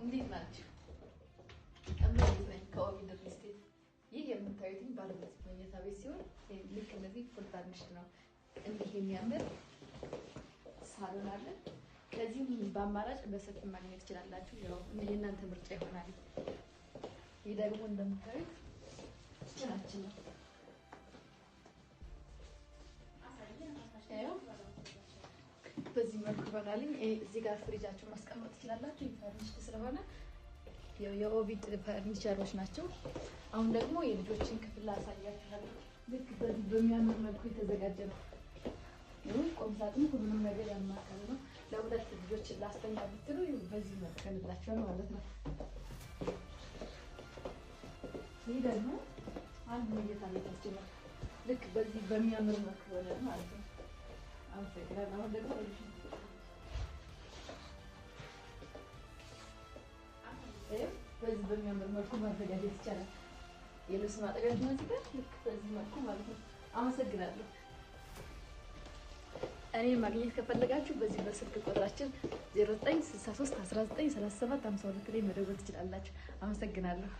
እንዴት ናችሁ? እምነት ነኝ ከኦቪድ ስቴት። ይህ የምታዩት ባለ ሁለት መኝታ ቤት ሲሆን ልክ እንደዚህ ፉል ፈርኒሽድ ነው። እንዲህ የሚያምር ሳሎን አለ። ከዚህም በአማራጭ በሰፊ ማግኘት ትችላላችሁ። ያው የእናንተ ምርጫ ይሆናል። ይህ ደግሞ እንደምታዩት ኪችናችን ነው። በዚህ መልኩ ይሆናልኝ። እዚህ ጋር ፍሪጃችሁን ማስቀመጥ ትችላላችሁ። ፈርኒሽድ ስለሆነ የኦቪድ ፈርኒቸሮች ናቸው። አሁን ደግሞ የልጆችን ክፍል አሳያችኋለሁ። ልክ በዚህ በሚያምር መልኩ የተዘጋጀ ነው። ቁም ሳጥኑ ሁሉንም ነገር ያማከለ ነው። ለሁለት ልጆች ላስተኛ ብትሉ በዚህ መጥቀንላችኋል ማለት ነው። ይህ ደግሞ አንድ መኝታ ቤታችን ነው። ልክ በዚህ በሚያምር መልኩ ሆነ ማለት ነው። አመሰግናለሁ። አሁን ደግሞ በዚህ በሚያምር መልኩ ማዘጋጀት ይቻላል። የልብስ ማጠቢያ ነው እዚህ ጋር ልክ በዚህ መልኩ ማለት ነው። አመሰግናለሁ። እኔ ማግኘት ከፈለጋችሁ በዚህ በስልክ ቁጥራችን 0963 19 37 52 ላይ መደወል ትችላላችሁ። አመሰግናለሁ።